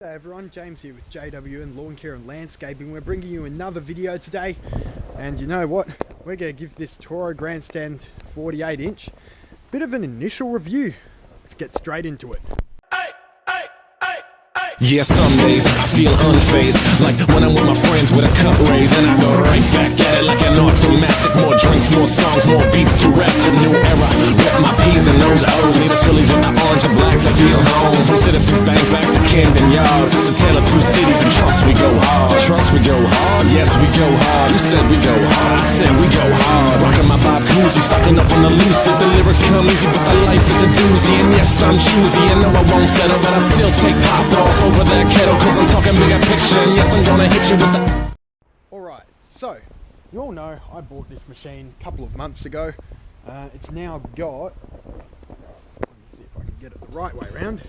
Hey everyone, James here with JW and Lawn Care and Landscaping. We're bringing you another video today, and you know what? We're going to give this Toro GrandStand 48-inch bit of an initial review. Let's get straight into it. Yeah, some days I feel unfazed, like when I'm with my friends with a cup raised, and I go right back at it like an automatic. More drinks, more songs, more beats to rap. The new era, rep my P's and those O's. Need the Phillies with the orange and black to feel home. From Citizens Bank back to Camden Yards, it's a tale of two cities, and trust we go hard. Trust we go hard, yes we go hard. You said we go hard, I said we go hard. Rocking my Bob Cousy, stocking up on the loose. The lyrics come easy, but the life is a doozy. And yes, I'm choosy, and no, I won't settle, but I still take pop off over that kettle, cause I'm talking bigger picture, and yes, I'm gonna hit you with the... Alright, so, you all know I bought this machine a couple of months ago. It's now got, let me see if I can get it the right way around,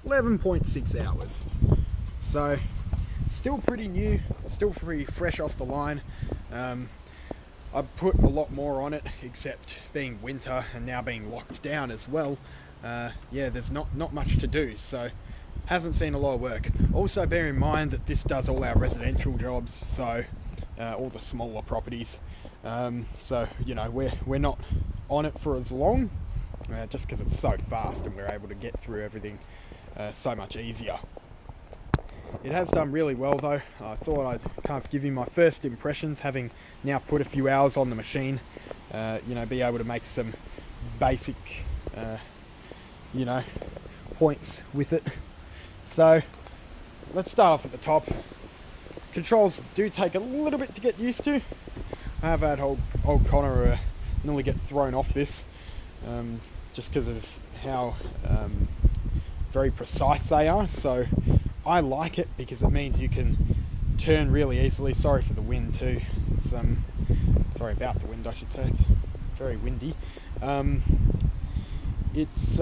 11.6 hours. So, still pretty new, still pretty fresh off the line. I put a lot more on it, except being winter and now being locked down as well. Yeah, there's not much to do, so hasn't seen a lot of work. Also bear in mind that this does all our residential jobs, so all the smaller properties. So you know, we're not on it for as long, just because it's so fast and we're able to get through everything so much easier. It has done really well though. I thought I'd kind of give you my first impressions, having now put a few hours on the machine. You know, be able to make some basic you know, points with it. So let's start off at the top. Controls do take a little bit to get used to. I have had old Connor nearly get thrown off this, just because of how very precise they are. So I like it because it means you can turn really easily. Sorry for the wind too. It's, sorry about the wind, I should say. It's very windy. It's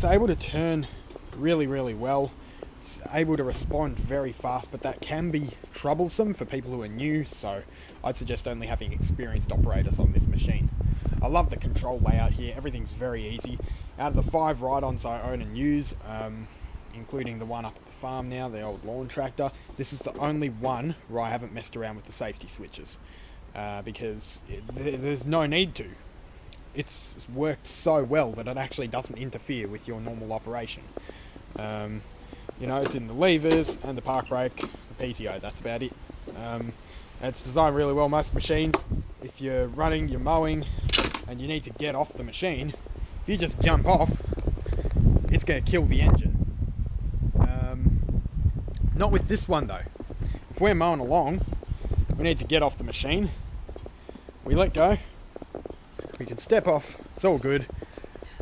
able to turn really well. It's able to respond very fast, but that can be troublesome for people who are new, so I'd suggest only having experienced operators on this machine. I love the control layout here. Everything's very easy. Out of the 5 ride-ons I own and use, including the one up at the farm now, the old lawn tractor, this is the only one where I haven't messed around with the safety switches, because there's no need to. It's worked so well that it actually doesn't interfere with your normal operation. You know, it's in the levers and the park brake, the PTO, that's about it. It's designed really well. Most machines, if you're running, you're mowing, and you need to get off the machine, if you just jump off, it's going to kill the engine. Not with this one though. If we're mowing along, we need to get off the machine, we let go, we can step off, it's all good,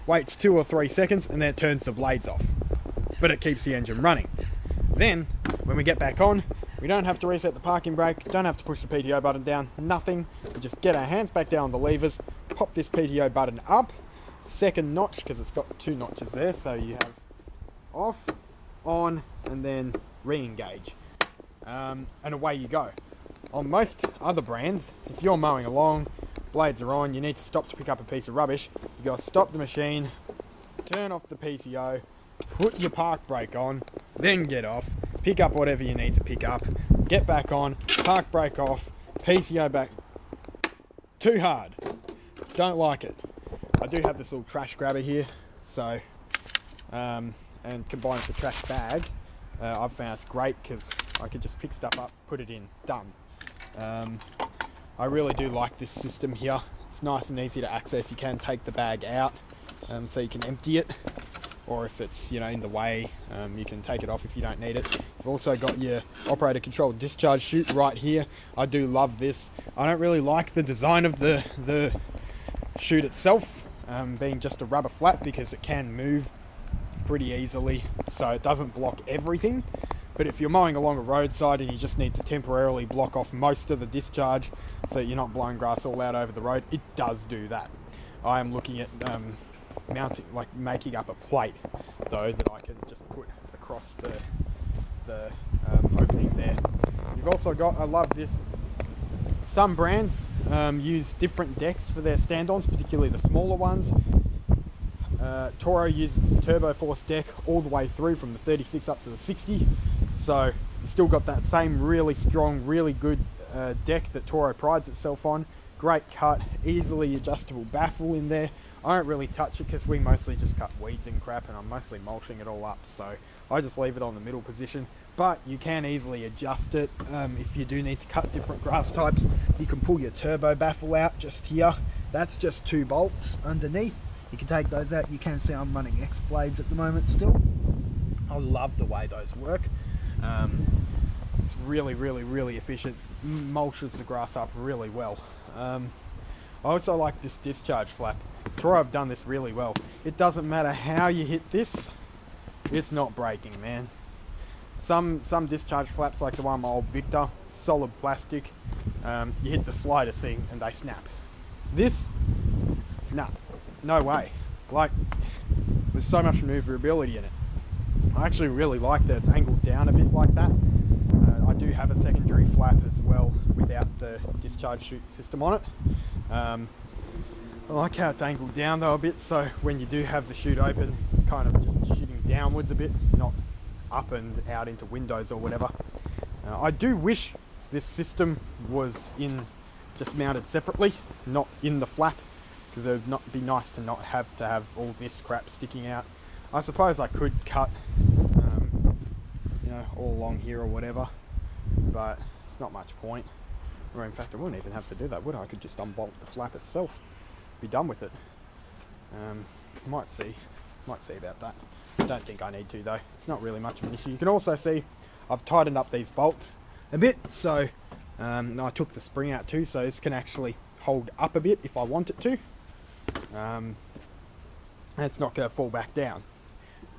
waits 2 or 3 seconds, and then it turns the blades off. But it keeps the engine running. Then, when we get back on, we don't have to reset the parking brake, don't have to push the PTO button down, nothing. We just get our hands back down on the levers, pop this PTO button up, second notch, because it's got 2 notches there, so you have off, on, and then re-engage. And away you go. On most other brands, if you're mowing along, blades are on, you need to stop to pick up a piece of rubbish, you got to stop the machine, turn off the PTO, put your park brake on, then get off, pick up whatever you need to pick up, get back on, park brake off, PTO back. Too hard. Don't like it. I do have this little trash grabber here, so and combined with the trash bag, I've found it's great because I can just pick stuff up, put it in, done. I really do like this system here. It's nice and easy to access. You can take the bag out, so you can empty it, or if it's, you know, in the way, you can take it off if you don't need it. You've also got your operator controlled discharge chute right here. I do love this. I don't really like the design of the chute itself, being just a rubber flat, because it can move pretty easily, so it doesn't block everything. But if you're mowing along a roadside and you just need to temporarily block off most of the discharge so you're not blowing grass all out over the road, it does do that. I am looking at mounting, like making up a plate though, that I can just put across the opening there. You've also got, I love this, some brands use different decks for their stand-ons, particularly the smaller ones. Toro uses the Turbo Force deck all the way through from the 36 up to the 60. So you still got that same really strong, really good deck that Toro prides itself on. Great cut, easily adjustable baffle in there. I don't really touch it because we mostly just cut weeds and crap, and I'm mostly mulching it all up, so I just leave it on the middle position. But you can easily adjust it if you do need to cut different grass types. You can pull your turbo baffle out just here. That's just 2 bolts underneath. You can take those out. You can see I'm running X blades at the moment still. I love the way those work. It's really efficient. Mulches the grass up really well. I also like this discharge flap. Toro have done this really well. It doesn't matter how you hit this, it's not breaking, man. Some discharge flaps, like the one my old Victa, solid plastic. You hit the slider thing and they snap. This, nah, no way. Like, there's so much maneuverability in it. I actually really like that it's angled down a bit like that. I do have a secondary flap as well without the discharge chute system on it. I like how it's angled down though a bit, so when you do have the chute open, it's kind of just shooting downwards a bit, not up and out into windows or whatever. I do wish this system was just mounted separately, not in the flap, because it would be nice to not have all this crap sticking out. I suppose I could cut, you know, all along here or whatever, but it's not much point. Or in fact, I wouldn't even have to do that, would I? I could just unbolt the flap itself, be done with it. Might see about that. I don't think I need to though. It's not really much of an issue. You can also see I've tightened up these bolts a bit, so I took the spring out too, so this can actually hold up a bit if I want it to. And it's not going to fall back down,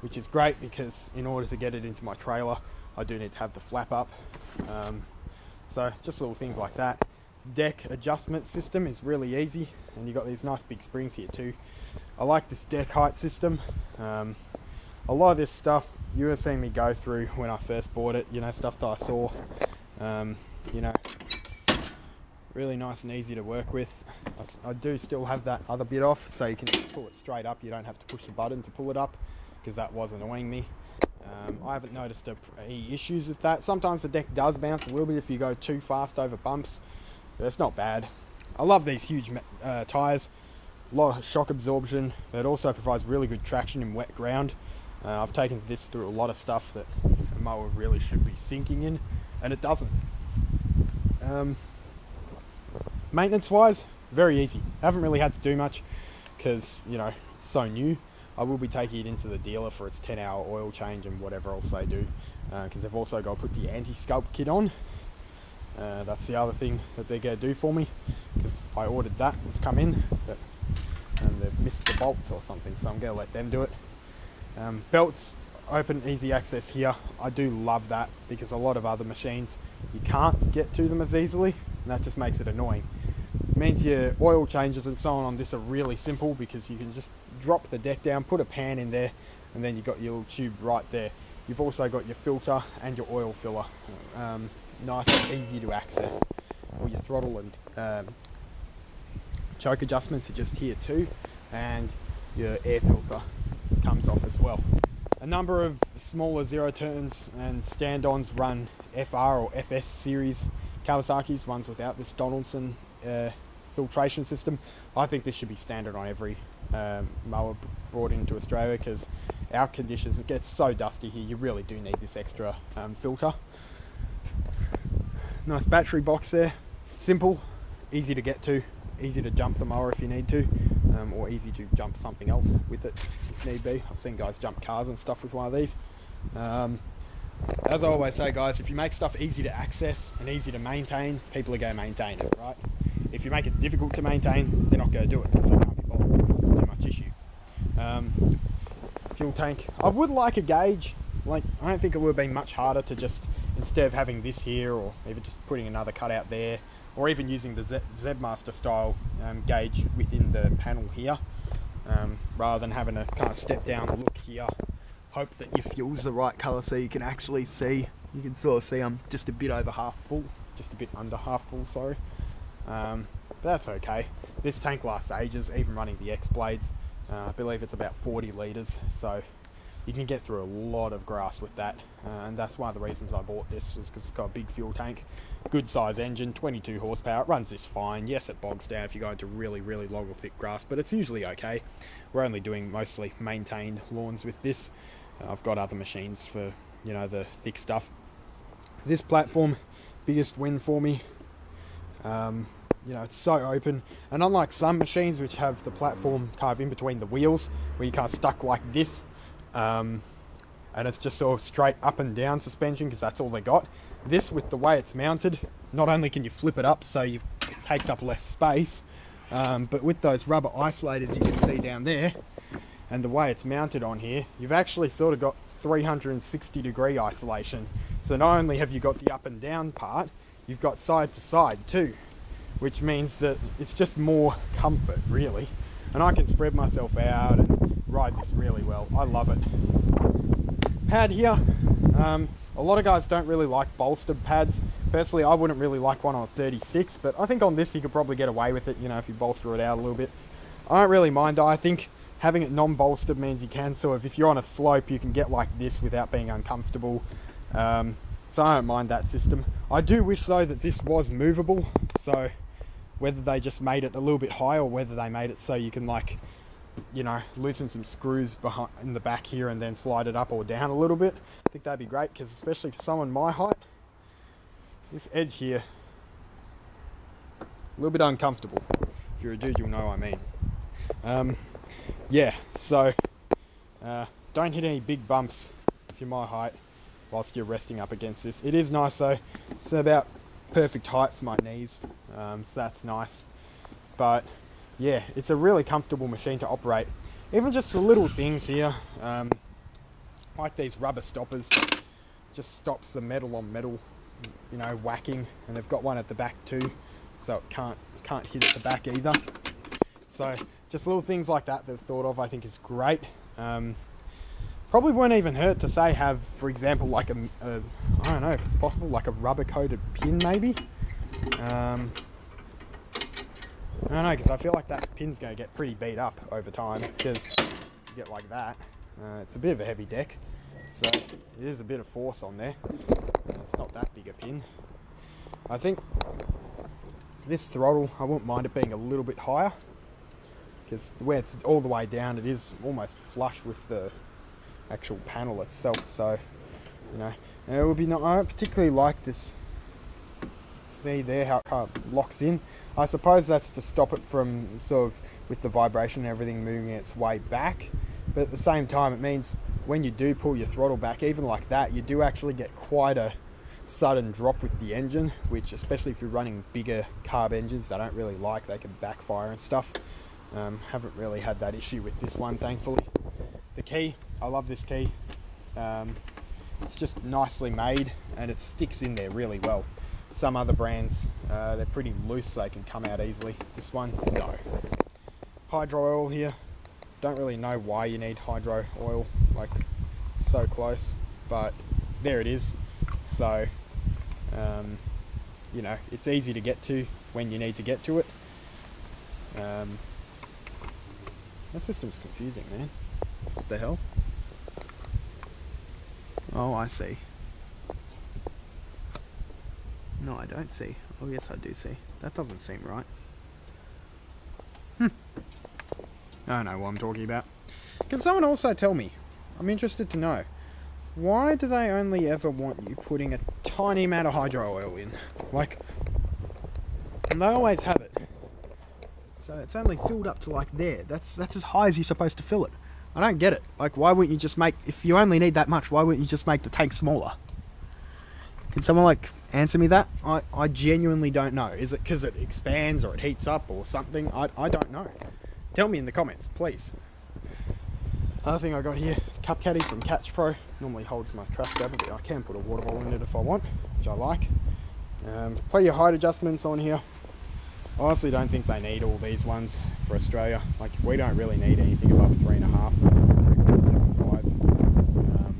which is great because in order to get it into my trailer, I do need to have the flap up. So just little things like that. Deck adjustment system is really easy, and you've got these nice big springs here too. I like this deck height system. A lot of this stuff you would have seen me go through when I first bought it, you know, stuff that I saw. You know, really nice and easy to work with. I do still have that other bit off, so you can pull it straight up. You don't have to push the button to pull it up, because that was annoying me. I haven't noticed any issues with that. Sometimes the deck does bounce a little bit if you go too fast over bumps, but it's not bad. I love these huge tyres, a lot of shock absorption, but it also provides really good traction in wet ground. I've taken this through a lot of stuff that a mower really should be sinking in, and it doesn't. Maintenance wise, very easy. I haven't really had to do much because, you know, it's so new. I will be taking it into the dealer for its 10-hour oil change and whatever else they do, because they've also got to put the anti-sculpt kit on. That's the other thing that they're going to do for me, because I ordered that, it's come in, but they've missed the bolts or something, so I'm going to let them do it. Belts, open, easy access here. I do love that, because a lot of other machines you can't get to them as easily, and that just makes it annoying. It means your oil changes and so on this are really simple, because you can just drop the deck down, put a pan in there, and then you've got your little tube right there. You've also got your filter and your oil filler, nice and easy to access. All your throttle and choke adjustments are just here too, and your air filter comes off as well. A number of smaller zero turns and stand-ons run FR or FS series Kawasaki's, ones without this Donaldson filtration system. I think this should be standard on every mower brought into Australia, because our conditions, it gets so dusty here, you really do need this extra filter. Nice battery box there, simple, easy to get to, easy to jump the mower if you need to, or easy to jump something else with it if need be. I've seen guys jump cars and stuff with one of these. As I always say, guys, if you make stuff easy to access and easy to maintain, people are going to maintain it, right? If you make it difficult to maintain, they're not going to do it because they can't be bothered, because it's too much issue. Fuel tank. I would like a gauge. Like, I don't think it would have been much harder to just, instead of having this here, or even just putting another cutout there, or even using the ZMaster style gauge within the panel here, rather than having to kind of step down, look here, hope that your fuel's the right colour so you can actually see. You can sort of see I'm just a bit over half full, just a bit under half full, sorry. But that's okay. This tank lasts ages, even running the X blades. I believe it's about 40 litres, so you can get through a lot of grass with that, and that's one of the reasons I bought this, was because it's got a big fuel tank, good size engine, 22 horsepower, it runs this fine. Yes, it bogs down if you go into really long or thick grass, but it's usually okay. We're only doing mostly maintained lawns with this. I've got other machines for, you know, the thick stuff. This platform, biggest win for me. You know, it's so open, and unlike some machines which have the platform kind of in between the wheels, where you kind of stuck like this, and it's just sort of straight up and down suspension because that's all they got. This, with the way it's mounted, not only can you flip it up so it takes up less space, but with those rubber isolators you can see down there, and the way it's mounted on here, you've actually sort of got 360-degree isolation. So not only have you got the up and down part, you've got side to side too, which means that it's just more comfort, really. And I can spread myself out and ride this really well. I love it. Pad here, a lot of guys don't really like bolstered pads. Personally, I wouldn't really like one on a 36, but I think on this you could probably get away with it, you know, if you bolster it out a little bit. I don't really mind. I think having it non-bolstered means you can sort of, if you're on a slope, you can get like this without being uncomfortable. So I don't mind that system. I do wish though that this was movable, so whether they just made it a little bit higher or whether they made it so you can, like, you know, loosen some screws behind in the back here and then slide it up or down a little bit. I think that'd be great, because especially for someone my height, this edge here, a little bit uncomfortable. If you're a dude, you'll know what I mean. Yeah, so don't hit any big bumps if you're my height whilst you're resting up against this. It is nice though. It's about perfect height for my knees, so that's nice. But yeah, it's a really comfortable machine to operate. Even just the little things here, like these rubber stoppers, just stops the metal on metal, you know, whacking. And they've got one at the back too, so it can't hit at the back either. So just little things like that they've thought of, I think is great. Probably won't even hurt to say have, for example, like a I don't know if it's possible, like a rubber coated pin maybe. I don't know, because I feel like that pin's going to get pretty beat up over time, because you get like that. It's a bit of a heavy deck, so it is a bit of force on there. It's not that big a pin. I think this throttle, I wouldn't mind it being a little bit higher, because where it's all the way down, it is almost flush with the actual panel itself. So, you know, and it would be not. I don't particularly like this. See there how it kind of locks in. I suppose that's to stop it from sort of, with the vibration and everything, moving its way back. But at the same time, it means when you do pull your throttle back, even like that, you do actually get quite a sudden drop with the engine, which, especially if you're running bigger carb engines, I don't really like. They can backfire and stuff. Haven't really had that issue with this one, thankfully. The key, I love this key. It's just nicely made and it sticks in there really well. Some other brands, they're pretty loose, so they can come out easily. This one, no. Hydro oil here. Don't really know why you need hydro oil, like, so close, but there it is. So, you know, it's easy to get to when you need to get to it. That system's confusing, man. What the hell? Oh, I see. No, I don't see. Oh, yes, I do see. That doesn't seem right. I don't know what I'm talking about. Can someone also tell me? I'm interested to know. Why do they only ever want you putting a tiny amount of hydro oil in? Like, and they always have it. So it's only filled up to like there. That's as high as you're supposed to fill it. I don't get it. Like, why wouldn't you just make, if you only need that much, why wouldn't you just make the tank smaller? Can someone, like, answer me that? I genuinely don't know. Is it because it expands or it heats up or something? I don't know. Tell me in the comments, please. Other thing I got here, cup caddy from Giantz Pro. Normally holds my trash grabber, but I can put a water bottle in it if I want, which I like. Plenty of height adjustments on here. I honestly don't think they need all these ones for Australia. Like, we don't really need anything above 3.5, 3.75.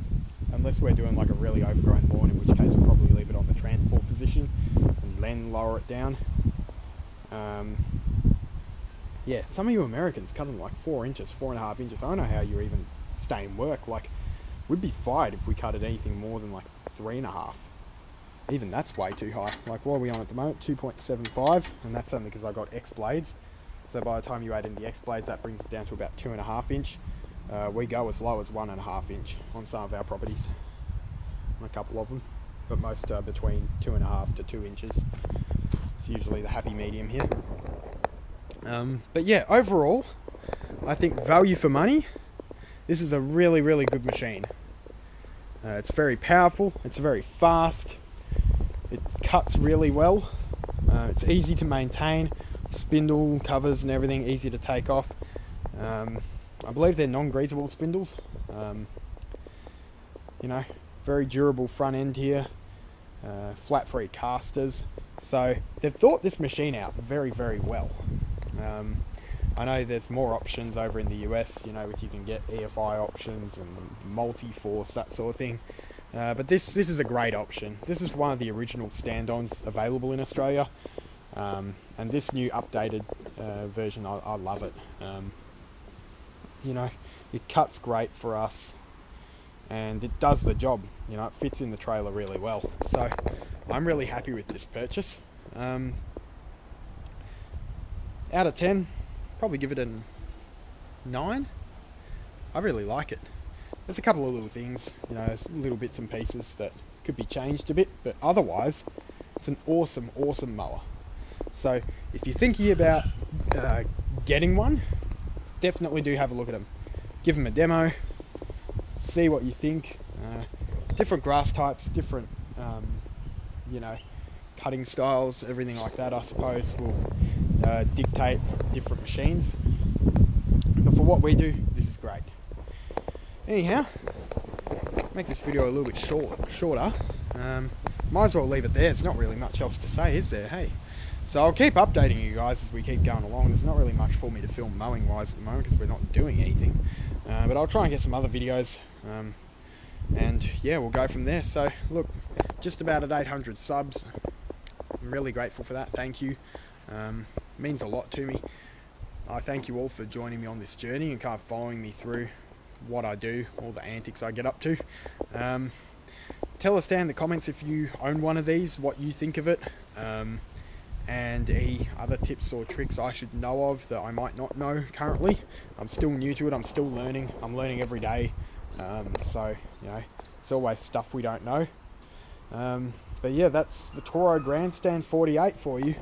Unless we're doing like a really overgrown lawn, in which case we'll probably leave it on the transport position and then lower it down. Yeah, some of you Americans cut them like 4 inches, 4.5 inches. I don't know how you're even staying work. Like, We'd be fired if we cut it anything more than like 3.5. Even that's way too high. Like, what are we on at the moment? 2.75, and that's only because I got X blades. So by the time you add in the X blades, that brings it down to about 2.5 inch. We go as low as 1.5 inch on some of our properties, on a couple of them, but most are between 2.5 to 2 inches. It's usually the happy medium here. But yeah, overall, I think value for money, this is a really, really good machine. It's very powerful, it's very fast, it cuts really well, it's easy to maintain, spindle covers and everything easy to take off. I believe they're non-greasable spindles. You know, very durable front end here, flat free casters, so they've thought this machine out very, very well. I know there's more options over in the US, you know, which you can get EFI options and multi-force, that sort of thing. But this is a great option. This is one of the original stand-ons available in Australia. And this new updated version, I love it. You know, it cuts great for us, and it does the job. You know, it fits in the trailer really well. So I'm really happy with this purchase. Out of 10, probably give it a 9. I really like it. There's a couple of little things, you know, there's little bits and pieces that could be changed a bit, but otherwise, it's an awesome, awesome mower. So if you're thinking about getting one, definitely do have a look at them. Give them a demo, see what you think. Different grass types, different, you know, cutting styles, everything like that, I suppose, will dictate different machines. But for what we do, this is great. Anyhow, make this video a little bit shorter. Might as well leave it there. It's not really much else to say, is there? Hey, so I'll keep updating you guys as we keep going along. There's not really much for me to film mowing wise at the moment because we're not doing anything, but I'll try and get some other videos, and yeah, we'll go from there. So look, just about at 800 subs. I'm really grateful for that. Thank you. Means a lot to me. I thank you all for joining me on this journey and kind of following me through what I do, all the antics I get up to. Tell us down in the comments if you own one of these, what you think of it, and any other tips or tricks I should know of that I might not know currently. I'm still new to it, I'm still learning, I'm learning every day, so you know, it's always stuff we don't know. But yeah, that's the Toro GrandStand 48 for you.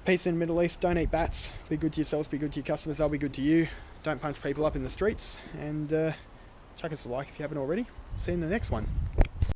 Peace in the Middle East, don't eat bats, be good to yourselves, be good to your customers, they'll be good to you. Don't punch people up in the streets, and chuck us a like if you haven't already. See you in the next one.